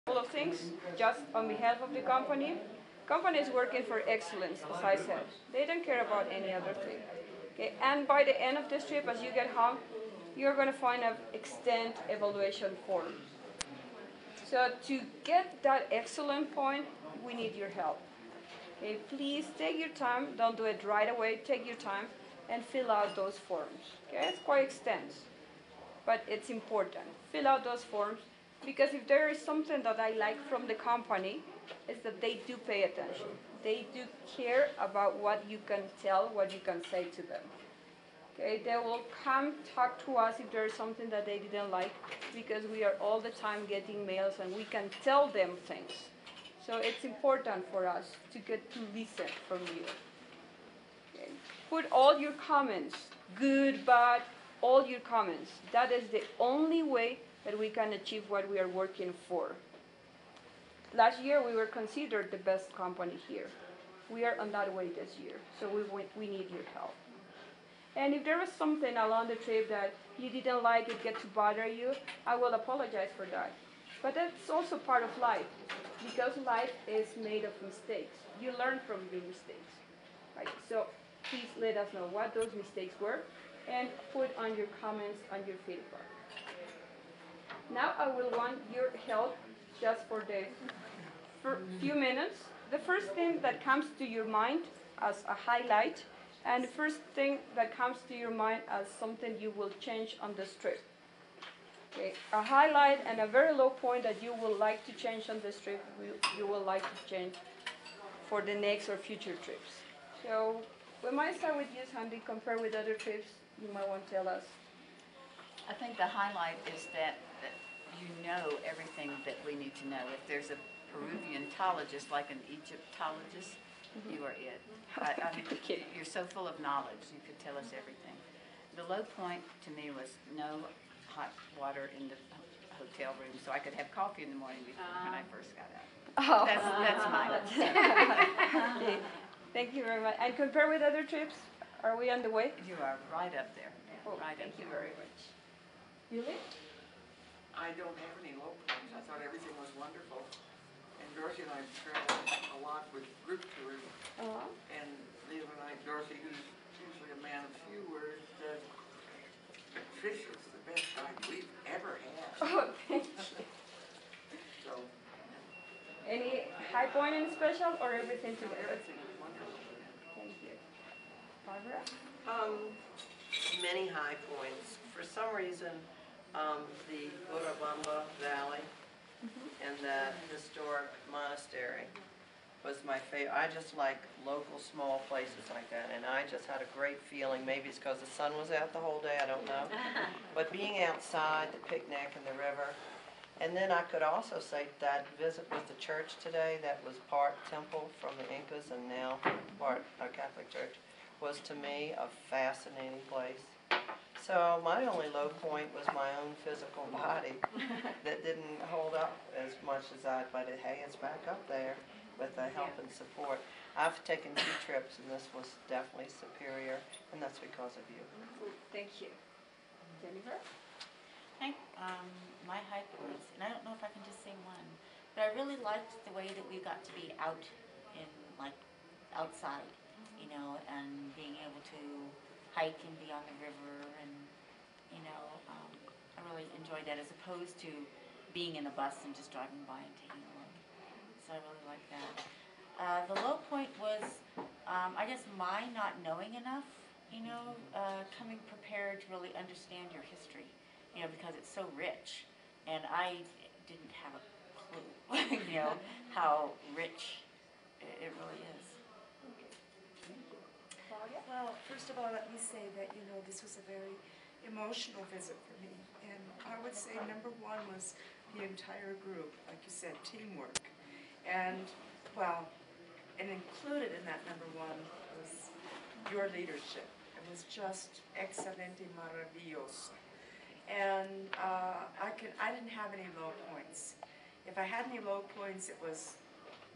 couple of things, just on behalf of the company. Company is working for excellence, as I said. They don't care about any other thing. Okay? And by the end of this trip, as you get home, you're going to find an extent evaluation form. So to get that excellent point, we need your help. Okay, please take your time. Don't do it right away. Take your time and fill out those forms. Okay, it's quite extensive, but it's important. Fill out those forms because if there is something that I like from the company, is that they do pay attention. They do care about what you can tell, what you can say to them. Okay, they will come talk to us if there is something that they didn't like because we are all the time getting mails and we can tell them things. So it's important for us to get to listen from you. Okay. Put all your comments, good, bad, all your comments. That is the only way that we can achieve what we are working for. Last year we were considered the best company here. We are on that way this year, so we need your help. And if there was something along the trip that you didn't like, it get to bother you, I will apologize for that. But that's also part of life, because life is made of mistakes. You learn from your mistakes, right? So please let us know what those mistakes were, and put on your comments on your feedback. Now I will want your help just for the few minutes. The first thing that comes to your mind as a highlight, and the first thing that comes to your mind as something you will change on this trip. Okay, a highlight and a very low point that you would like to change on this trip, you would like to change for the next or future trips. So we might start with you, Sandy. Compare with other trips, you might want to tell us. I think the highlight is that you know everything that we need to know. If there's a Peruvianologist, like an Egyptologist, you are it. You're so full of knowledge. You could tell us everything. The low point to me was no hot water in the hotel room, so I could have coffee in the morning when I first got out. Oh. That's mine. Okay. Thank you very much. And compare with other trips, are we on the way? You are right up there. Oh, right thank up you there. very much. Julie? I don't have any low points. I thought everything was wonderful. And Dorothy and I traveled a lot with group touring. And the other night, Dorothy, who's usually a man of few words, said, Patricia's the best guide we've ever had. Oh, thank you. So, Any high point in special or everything together? everything was wonderful. Thank you. Barbara? Many high points. For some reason, the Urubamba Valley and the historic monastery was my favorite. I just like local small places like that, and I just had a great feeling. Maybe it's because the sun was out the whole day, I don't know. But being outside, the picnic and the river, and then I could also say that visit with the church today, that was part temple from the Incas and now part a Catholic church, was to me a fascinating place. So my only low point was my own physical body that didn't hold up as much as but hey, it's back up there with the help and support. I've taken 2 trips and this was definitely superior, and that's because of you. Thank you. Jennifer? I think my high points, and I don't know if I can just say one, but I really liked the way that we got to be out in, like, outside, you know, and being able to hike and be on the river, and, you know, I really enjoyed that as opposed to being in a bus and just driving by and taking a look. So I really like that. The low point was, I guess, my not knowing enough, you know, coming prepared to really understand your history, you know, because it's so rich, and I didn't have a clue, you know, how rich it really is. Well, first of all, let me say that, you know, this was a very emotional visit for me. And I would say number 1 was the entire group, like you said, teamwork. And, well, and included in that number 1 was your leadership. It was just excelente maravilloso. And I didn't have any low points. If I had any low points, it was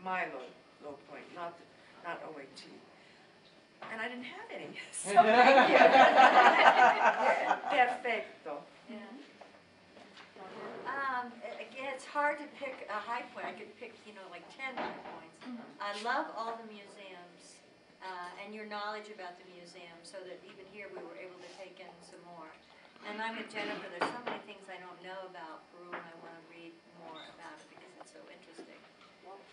my low point, not OAT. And I didn't have any, so thank you. Perfecto. Again, it's hard to pick a high point. I could pick, you know, like 10 high points. I love all the museums and your knowledge about the museum, so that even here we were able to take in some more. And I'm with Jennifer. There's so many things I don't know about Peru, and I want to read more about it because it's so interesting.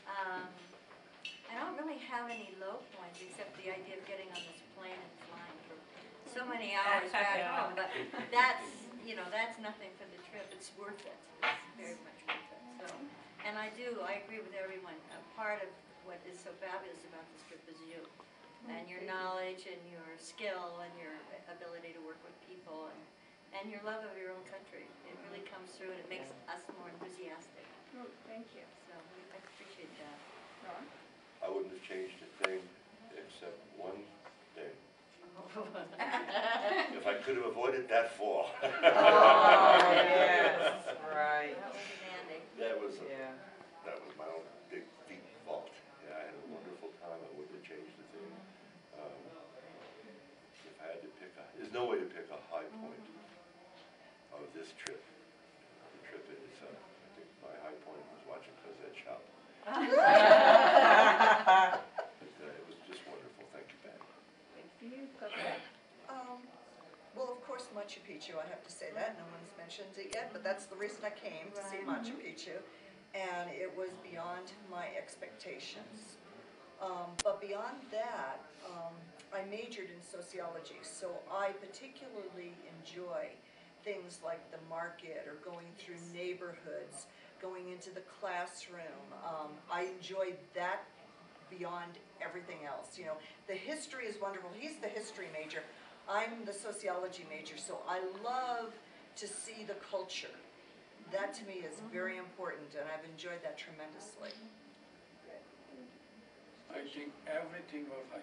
I don't really have any low points except the idea of getting on this plane and flying for so many hours back home. But that's, you know, that's nothing for the trip. It's worth it. It's very much worth it. So, and I agree with everyone. A part of what is so fabulous about this trip is you. And your knowledge and your skill and your ability to work with people and your love of your own country. It really comes through and it makes us more enthusiastic. Oh, thank you. So I appreciate that. Ron? I wouldn't have changed a thing except one thing. If I could have avoided that fall. Oh, yes, right. That was demanding. That was my own big deep fault. Yeah, I had a wonderful time. I wouldn't have changed a thing. If I had to pick there's no way to pick a high point of this trip. The trip is, I think my high point was watching Cosette shop. It was just wonderful. Thank you, Ben. Thank you. Cosette? Well, of course, Machu Picchu, I have to say that. No one's mentioned it yet, but that's the reason I came, to see Machu Picchu. And it was beyond my expectations. But beyond that, I majored in sociology, so I particularly enjoy things like the market or going through neighborhoods, going into the classroom. I enjoy that beyond everything else. You know, the history is wonderful. He's the history major. I'm the sociology major, so I love to see the culture. That to me is very important, and I've enjoyed that tremendously. I think everything was fine.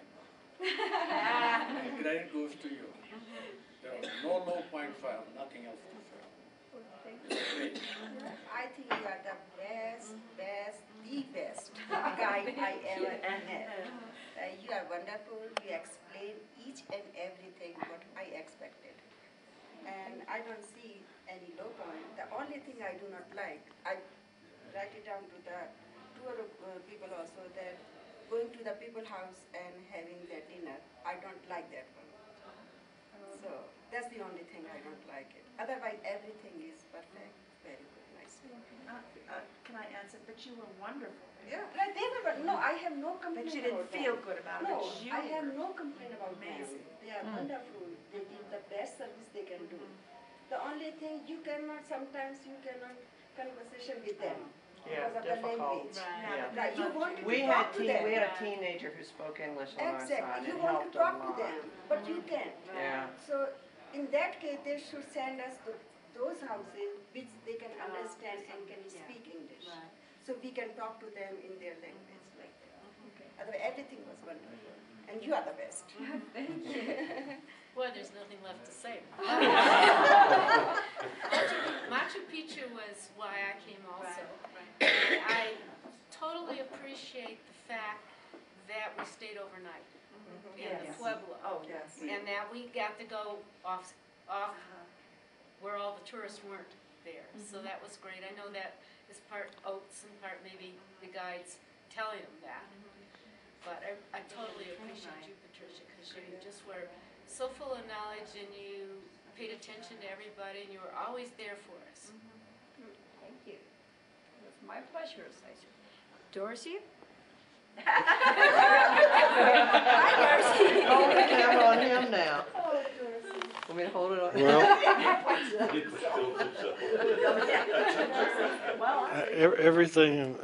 And credit goes to you. There was no point file, nothing else to fail. It's great. I think you are the best guy I ever met. You are wonderful. You explain each and everything what I expected. And I don't see any low point. The only thing I do not like, I write it down to the two other people also, that going to the people house and having their dinner, I don't like that one. So that's the only thing I don't like it. Otherwise, everything is perfect, very good, nice. Can I answer? But you were wonderful. Yeah, like they were, no, I have no complaint But you about didn't feel them. good about No, it. I have no complaint about amazing. them. They are wonderful. They give the best service they can do. The only thing sometimes you cannot conversation with them Yeah, because of the difficult. language. Yeah. Like you wanted to We talk had to them. we had a teenager who spoke English on our side. Exactly, you It want helped to a talk to lot. them, but you can't. Yeah. So in that case, they should send us to those houses which they can understand and can speak English. Right. So we can talk to them in their language like that. Otherwise, everything was wonderful. And you are the best. Thank you. Well, there's nothing left to say. Machu Picchu was why I came also. And I totally appreciate the fact that we stayed overnight in the Pueblo. Oh, yes. And that we got to go off where all the tourists weren't there. So that was great. I know that is part oats and part maybe the guides telling them that. But I totally appreciate you, Patricia, because you just were so full of knowledge and you paid attention to everybody and you were always there for us. Thank you. It was my pleasure, Saisha. Dorsey? Hi, Darcy. Hold the camera on him now. Want me to hold it on? Everything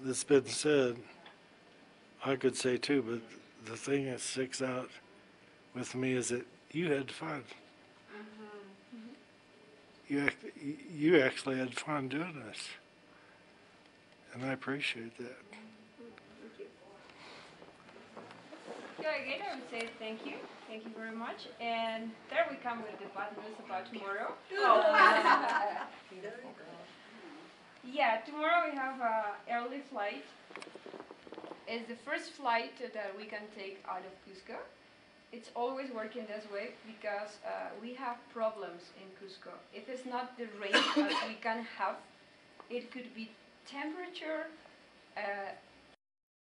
that's been said, I could say too, but the thing that sticks out with me is that you had fun. You actually had fun doing this, and I appreciate that. Yeah, again, I would say thank you. Thank you very much. And there we come with the bad news about tomorrow. Yeah, tomorrow we have an early flight. It's the first flight that we can take out of Cusco. It's always working this way because we have problems in Cusco. If it's not the rain that we can have, it could be temperature,